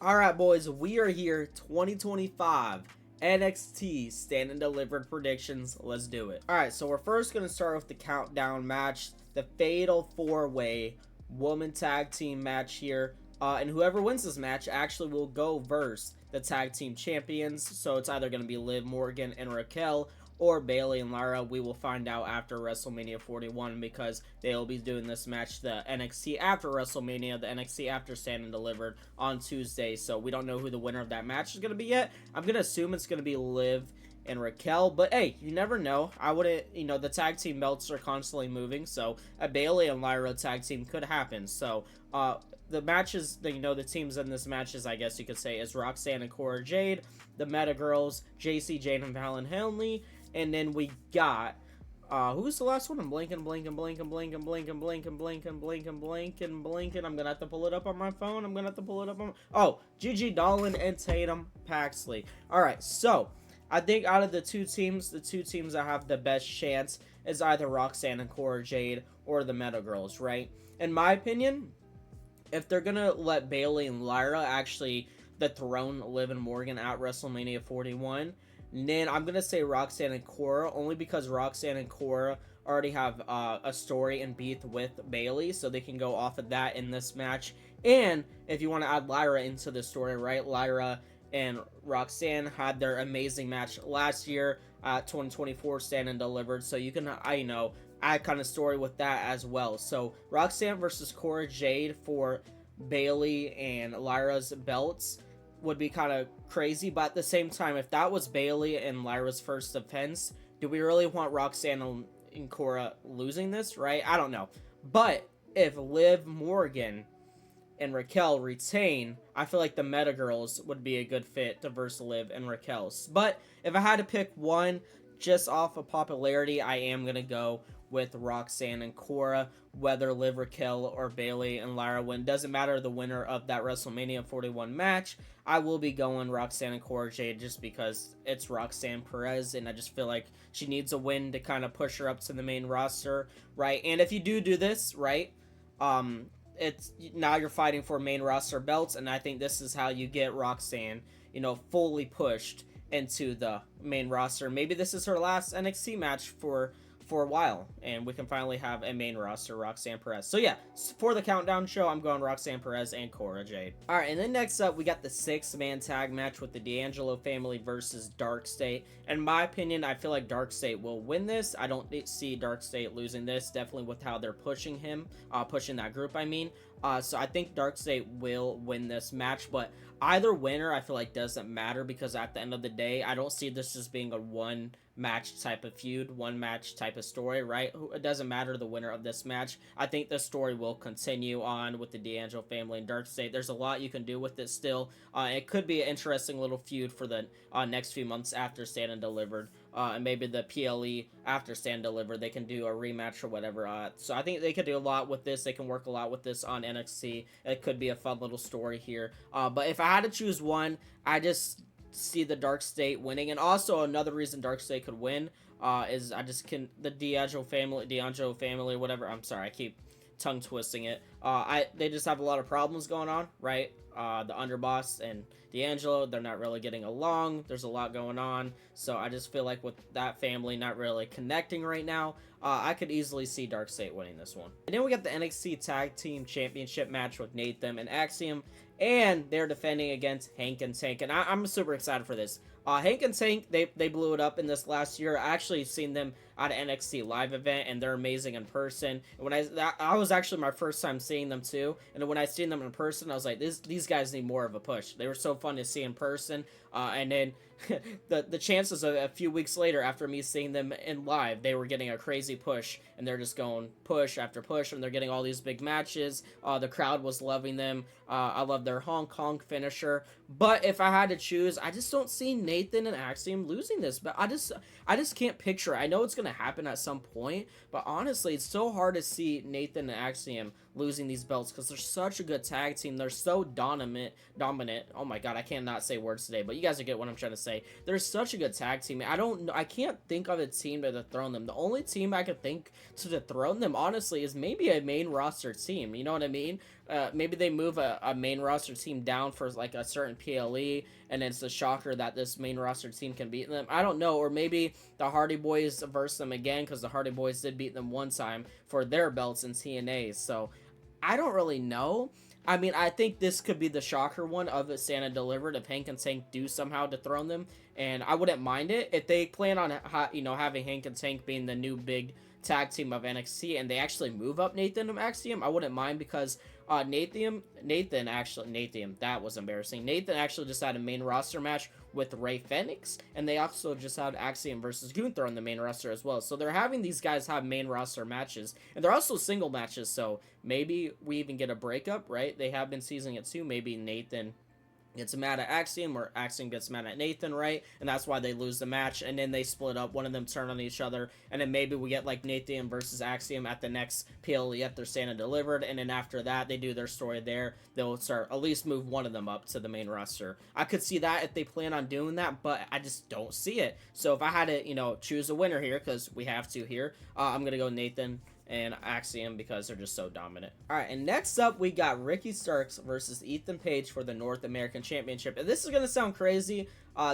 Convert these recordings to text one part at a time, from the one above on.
Alright, boys, we are here 2025 NXT Stand and Delivered predictions. Let's do it. Alright, so we're first going to start with the countdown match, the Fatal 4-Way Woman Tag Team match here. And whoever wins this match actually will go versus the Tag Team Champions. So it's either going to be Liv Morgan and Raquel or Bayley and Lyra. We will find out after WrestleMania 41 because they'll be doing this match, the NXT after WrestleMania, the NXT after Stand and Delivered on Tuesday. So we don't know who the winner of that match is going to be yet. I'm going to assume it's going to be Liv and Raquel, but hey, you never know. I wouldn't, the tag team belts are constantly moving, so a Bayley and Lyra tag team could happen. So, the matches, the teams in this matches, I guess you could say, is Roxanne and Cora Jade, the Meta Girls, JC Jane and Fallon Henley, and then we got, who's the last one? I'm blanking. I'm gonna have to pull it up on my phone. Oh, Gigi Dolan and Tatum Paxley. Alright, so I think out of the two teams that have the best chance is either Roxanne and Cora Jade or the Meta Girls, right? In my opinion, if they're gonna let Bayley and Lyra actually dethrone Liv and Morgan at WrestleMania 41, then I'm gonna say Roxanne and Cora, only because Roxanne and Cora already have a story and beef with Bayley, so they can go off of that in this match. And if you want to add Lyra into the story, right? Lyra and Roxanne had their amazing match last year at 2024 Stand and Delivered, so you can, add kind of story with that as well. So Roxanne versus Cora Jade for Bayley and Lyra's belts would be kind of crazy, but at the same time, if that was Bayley and Lyra's first defense, do we really want Roxanne and Cora losing this, right? I don't know. But if Liv Morgan and Raquel retain, I feel like the Meta Girls would be a good fit to verse Liv and Raquel. But if I had to pick one just off of popularity, I am going to go with Roxanne and Cora, whether Liv, Raquel, or Bayley and Lyra win. Doesn't matter the winner of that WrestleMania 41 match. I will be going Roxanne and Cora Jade just because it's Roxanne Perez, and I just feel like she needs a win to kind of push her up to the main roster, right? And if you do this, right, it's now you're fighting for main roster belts, and I think this is how you get Roxanne, fully pushed into the main roster. Maybe this is her last NXT match for a while, and we can finally have a main roster Roxanne Perez. So yeah, for the countdown show, I'm going Roxanne Perez and Cora Jade. All right, and then next up, we got the 6-man tag match with the D'Angelo family versus Dark State. In my opinion, I feel like Dark State will win this. I don't see Dark State losing this, definitely with how they're pushing him, pushing that group, I mean. So I think Dark State will win this match, but either winner I feel like doesn't matter, because at the end of the day, I don't see this as being a one match type of feud, one match type of story, right? It doesn't matter the winner of this match. I think the story will continue on with the D'Angelo family and Dark State. There's a lot you can do with it still. It could be an interesting little feud for the next few months after Stand and Delivered. And maybe the PLE after Stand Delivered, they can do a rematch or whatever. So I think they could do a lot with this. They can work a lot with this on NXT. It could be a fun little story here. But if I had to choose one, I just see the Dark State winning. And also another reason Dark State could win is the D'Angelo family, whatever. I'm sorry, I keep tongue twisting it. They just have a lot of problems going on, right? The underboss and D'Angelo, they're not really getting along. There's a lot going on. So I just feel like with that family not really connecting right now, I could easily see Dark State winning this one. And then we got the NXT Tag Team Championship match with Nathan and Axiom, and they're defending against Hank and Tank. And I'm super excited for this. Hank and Tank, they blew it up in this last year. I actually seen them at an NXT live event, and they're amazing in person. And when I was actually my first time seeing them too, and when I seen them in person, I was like, these guys need more of a push. They were so fun to see in person, and then the chances of a few weeks later, after me seeing them in live, they were getting a crazy push, and they're just going push after push, and they're getting all these big matches. The crowd was loving them. I love their Hong Kong finisher. But if I had to choose, I just don't see Nathan and Axiom losing this. But I just can't picture it. I know it's gonna happen at some point, but honestly, it's so hard to see Nathan and Axiom losing these belts because they're such a good tag team. They're so dominant. Oh my god, I cannot say words today, but you guys get what I'm trying to say. say. They're such a good tag team. I can't think of a team to dethrone them. The only team I could think to dethrone them, honestly, is maybe a main roster team. You know what I mean? Maybe they move a main roster team down for like a certain PLE, and it's a shocker that this main roster team can beat them. I don't know, or maybe the Hardy Boys verse them again, because the Hardy Boys did beat them one time for their belts in TNA. So I don't really know. I mean, I think this could be the shocker one of it Santa delivered if Hank and Tank do somehow dethrone them, and I wouldn't mind it if they plan on having Hank and Tank being the new big tag team of NXT and they actually move up Nathan to Axiom. I wouldn't mind because Nathan, that was embarrassing. Nathan actually just had a main roster match with Ray Fenix, and they also just had Axiom versus Gunther on the main roster as well. So they're having these guys have main roster matches, and they're also single matches, so maybe we even get a breakup, right? They have been teasing it too. Maybe Nathan gets mad at Axiom, or Axiom gets mad at Nathan, right? And that's why they lose the match, and then they split up. One of them turn on each other, and then maybe we get like Nathan versus Axiom at the next PLE after Santa delivered, and then after that, they do their story there. They'll start at least move one of them up to the main roster. I could see that if they plan on doing that, but I just don't see it. So if I had to, choose a winner here, because we have to here, I'm gonna go Nathan and Axiom because they're just so dominant. Alright, and next up we got Ricky Starks versus Ethan Page for the North American Championship. And this is going to sound crazy.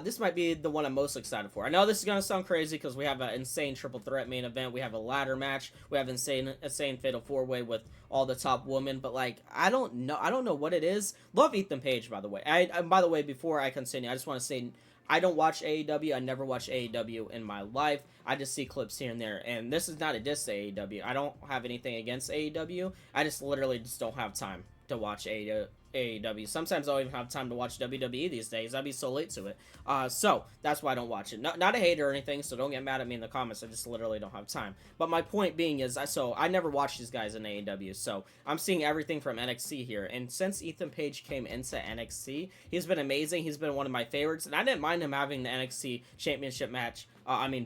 This might be the one I'm most excited for. I know this is going to sound crazy because we have an insane triple threat main event. We have a ladder match. We have insane fatal four-way with all the top women. But, like, I don't know what it is. Love Ethan Page, by the way. By the way, before I continue, I just want to say I don't watch AEW. I never watched AEW in my life. I just see clips here and there. And this is not a diss to AEW. I don't have anything against AEW. I just literally just don't have time to watch AEW. Sometimes I don't even have time to watch WWE these days. I'd be so late to it. So that's why I don't watch it. Not a hater or anything, so don't get mad at me in the comments. I just literally don't have time. But my point being is, I never watched these guys in AEW, so I'm seeing everything from NXT here. And since Ethan Page came into NXT, he's been amazing. He's been one of my favorites, and I didn't mind him having the NXT Championship match.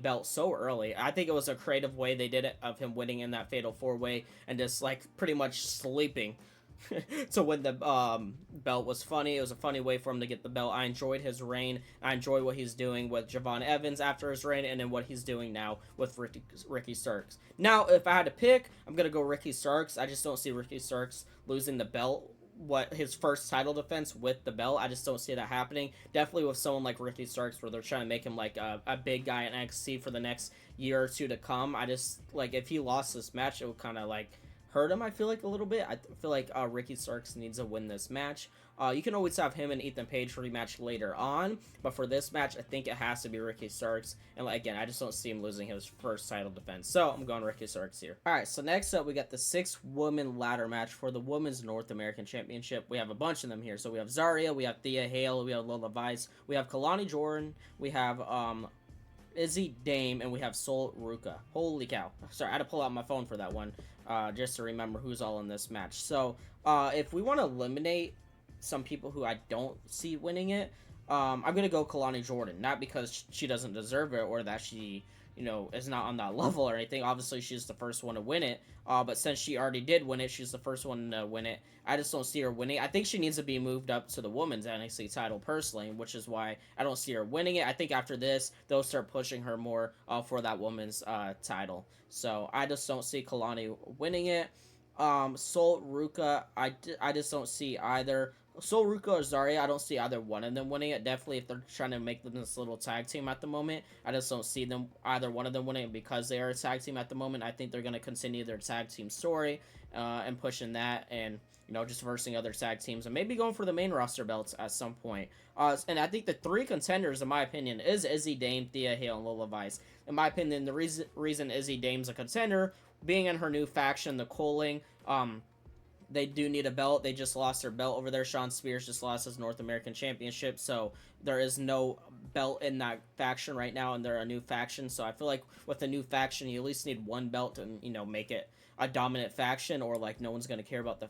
Belt so early. I think it was a creative way they did it of him winning in that fatal four-way and just like pretty much sleeping to win the belt was funny. It was a funny way for him to get the belt. I enjoyed his reign. I enjoyed what he's doing with Javon Evans after his reign, and then what he's doing now with Ricky Starks. Now, if I had to pick, I'm gonna go Ricky Starks. I just don't see Ricky Starks losing the belt. His first title defense with the belt, I just don't see that happening. Definitely with someone like Ricky Starks, where they're trying to make him like a big guy in NXT for the next year or two to come. I just like if he lost this match, it would kind of like hurt him, I feel like, a little bit. I feel like Ricky Starks needs to win this match. You can always have him and Ethan Page rematch later on, but for this match, I think it has to be Ricky Starks. And again, I just don't see him losing his first title defense. So I'm going Ricky Starks here. All right, so next up, we got the 6-woman ladder match for the Women's North American Championship. We have a bunch of them here. So we have Zarya, we have Thea Hale, we have Lola Vice, we have Kalani Jordan, we have Izzy Dame, and we have Sol Ruka. Holy cow. Sorry, I had to pull out my phone for that one, just to remember who's all in this match. So, if we want to eliminate some people who I don't see winning it, I'm going to go Kalani Jordan. Not because she doesn't deserve it or that she, is not on that level or anything. Obviously, she's the first one to win it. But since she already did win it, she's the first one to win it. I just don't see her winning. I think she needs to be moved up to the women's NXT title personally, which is why I don't see her winning it. I think after this, they'll start pushing her more for that women's title. So I just don't see Kalani winning it. Sol Ruka, I just don't see either. Sol Ruka or Zarya, I don't see either one of them winning it. Definitely if they're trying to make them this little tag team at the moment, I just don't see them either one of them winning it because they are a tag team at the moment. I think they're going to continue their tag team story and pushing that and, just versing other tag teams and maybe going for the main roster belts at some point. And I think the 3 contenders, in my opinion, is Izzy Dame, Thea Hale, and Lola Vice. In my opinion, the reason Izzy Dame's a contender, being in her new faction, the Coaling, they do need a belt. They just lost their belt over there. Sean Spears just lost his North American Championship, so there is no belt in that faction right now, and they're a new faction. So I feel like with a new faction, you at least need one belt and, make it a dominant faction, or like no one's going to care about the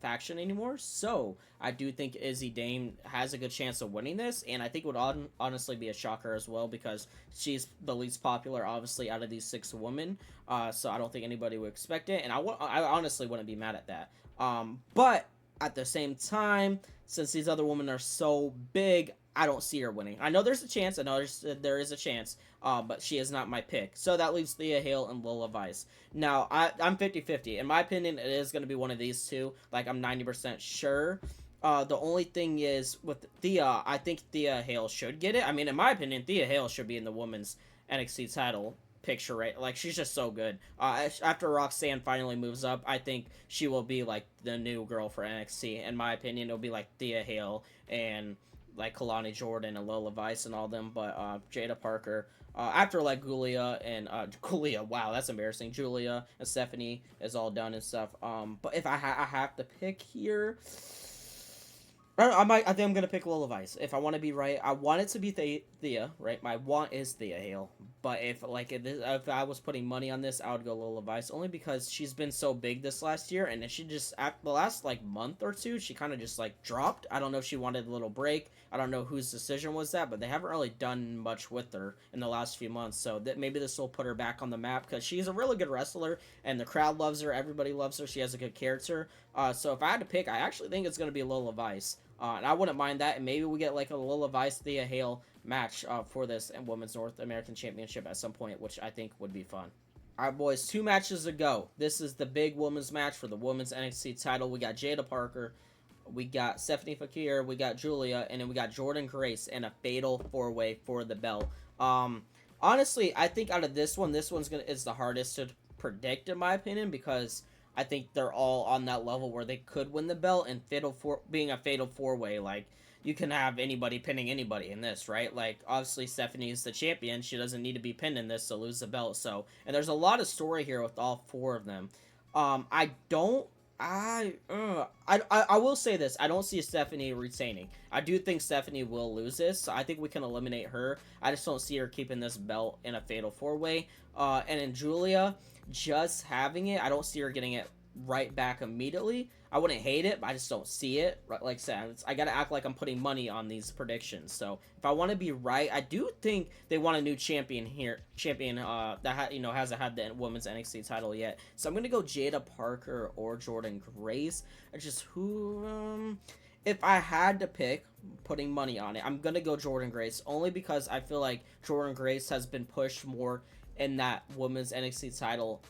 faction anymore. So I do think Izzy Dame has a good chance of winning this, and I think it would honestly be a shocker as well because she's the least popular, obviously, out of these 6 women. So I don't think anybody would expect it, and I honestly wouldn't be mad at that. But At the same time, since these other women are so big, I don't see her winning. I know there's a chance. I know there is a chance, but she is not my pick. So that leaves Thea Hale and Lola Vice. Now, I'm 50-50. In my opinion, it is going to be one of these two. Like, I'm 90% sure. The only thing is, with Thea, I think Thea Hale should get it. I mean, in my opinion, Thea Hale should be in the women's NXT title picture, right? Like, she's just so good. After Roxanne finally moves up, I think she will be like the new girl for NXT. In my opinion, it'll be like Thea Hale and like Kalani Jordan and Lola Vice and all them, but Jada Parker. After like Julia and Julia, wow, that's embarrassing. Julia and Stephanie is all done and stuff. But if I have to pick here, I think I'm gonna pick Lola Vice. If I want to be right, I want it to be Thea, right? My want is Thea Hale. But if I was putting money on this, I would go Lola Vice, only because she's been so big this last year, and she just at the last like month or two, she kind of just like dropped. I don't know if she wanted a little break. I don't know whose decision was that, but they haven't really done much with her in the last few months. So that maybe this will put her back on the map, because she's a really good wrestler, and the crowd loves her. Everybody loves her. She has a good character. So if I had to pick, I actually think it's gonna be Lola Vice. And I wouldn't mind that, and maybe we get like a Lola Vice Thea Hale match for this Women's North American Championship at some point, which I think would be fun. Alright, boys, 2 matches to go. This is the big women's match for the women's NXT title. We got Jada Parker, we got Stephanie Fakir, we got Julia, and then we got Jordan Grace in a fatal 4-way for the belt. Honestly, I think out of this one's is the hardest to predict in my opinion, because I think they're all on that level where they could win the belt, and being a fatal 4-way, like, you can have anybody pinning anybody in this, right? Like, obviously Stephanie's the champion. She doesn't need to be pinned in this to lose the belt. So, and there's a lot of story here with all 4 of them. I don't I will say this. I don't see Stephanie retaining. I do think Stephanie will lose this. So I think we can eliminate her. I just don't see her keeping this belt in a fatal 4-way. And in Julia, just having it, I don't see her getting it right back immediately. I wouldn't hate it, but I just don't see it. Like I said, I gotta act like I'm putting money on these predictions. So if I want to be right, I do think they want a new champion here. Hasn't had the women's NXT title yet. So I'm gonna go Jada Parker or Jordan Grace. If I had to pick, putting money on it, I'm gonna go Jordan Grace, only because I feel like Jordan Grace has been pushed more in that women's NXT title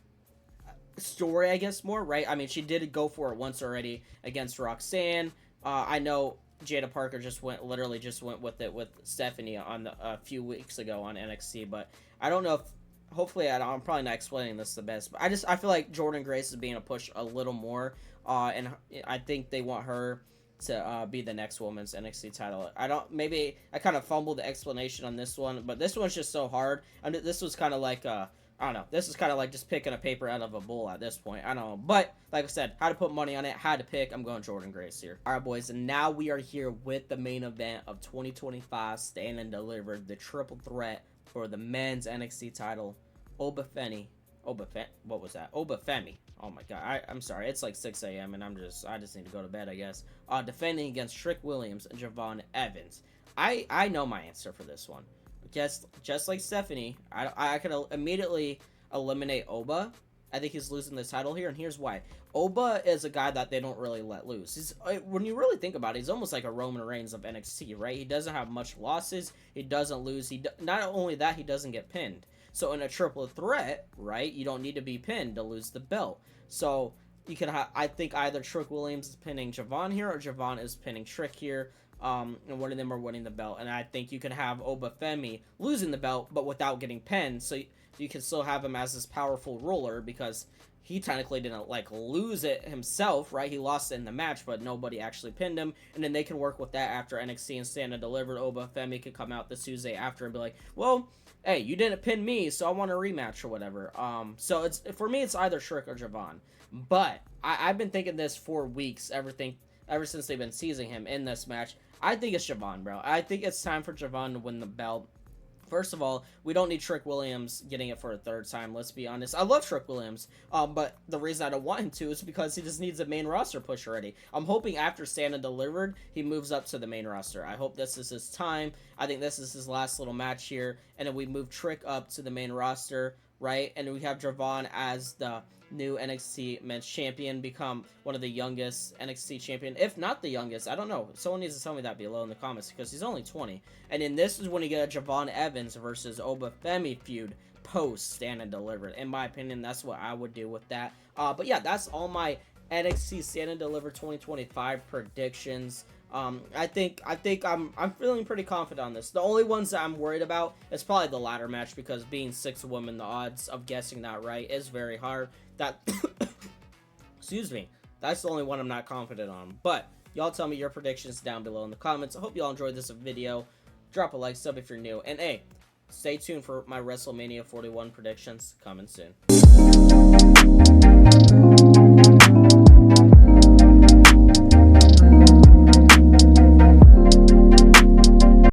story, I guess, more, right? I mean, she did go for it once already against Roxanne. I know Jada Parker just went with it with Stephanie on a few weeks ago on NXT, but I don't know if, hopefully, I'm probably not explaining this the best, but I feel like Jordan Grace is being a push a little more, and I think they want her to be the next women's NXT title. Maybe I kind of fumbled the explanation on this one, but this one's just so hard. This was kind of like I don't know. This is kind of like just picking a paper out of a bowl at this point. I don't know. But, like I said, had to put money on it. Had to pick. I'm going Jordan Grace here. All right, boys. And now we are here with the main event of 2025. Stand and deliver the triple threat for the men's NXT title. Obafemi. What was that? Obafemi. Oh, my God. I'm sorry. It's like 6 a.m. and I just need to go to bed, I guess. Defending against Trick Williams and Javon Evans. I know my answer for this one. Just like Stephanie, I could immediately eliminate Oba. I think he's losing the title here, and here's why. Oba is a guy that they don't really let loose. When you really think about it, he's almost like a Roman Reigns of NXT, right? He doesn't have much losses. He doesn't lose. Not only that, he doesn't get pinned. So in a triple threat, right, you don't need to be pinned to lose the belt. So you can I think either Trick Williams is pinning Javon here, or Javon is pinning Trick here. And one of them are winning the belt. And I think you can have Obafemi losing the belt, but without getting pinned. So you can still have him as this powerful ruler, because he technically didn't, like, lose it himself, right? He lost it in the match, but nobody actually pinned him. And then they can work with that after NXT and Stand and Deliver. Obafemi could come out this Tuesday after and be like, well, hey, you didn't pin me, so I want a rematch or whatever. So for me, it's either Shriek or Javon. But I've been thinking this for weeks, ever since they've been teasing him in this match. I think it's Javon, bro. I think it's time for Javon to win the belt. First of all, we don't need Trick Williams getting it for a 3rd time, let's be honest. I love Trick Williams, but the reason I don't want him to is because he just needs a main roster push already. I'm hoping after Stand and Delivered, he moves up to the main roster. I hope this is his time. I think this is his last little match here, and then we move Trick up to the main roster. right? And we have Javon as the new NXT Men's Champion, become one of the youngest NXT champion, if not the youngest. I don't know. Someone needs to tell me that below in the comments because he's only 20. And then this is when you get a Javon Evans versus Obafemi feud post Stand and Deliver. In my opinion, that's what I would do with that. But yeah, that's all my NXT Stand and Deliver 2025 predictions. I think I'm feeling pretty confident on this. The only ones that I'm worried about is probably the ladder match, because being 6 women, the odds of guessing that right is very hard. That excuse me, that's the only one I'm not confident on. But y'all tell me your predictions down below in the comments. I hope y'all enjoyed this video. Drop a like, sub if you're new, and hey, stay tuned for my WrestleMania 41 predictions coming soon.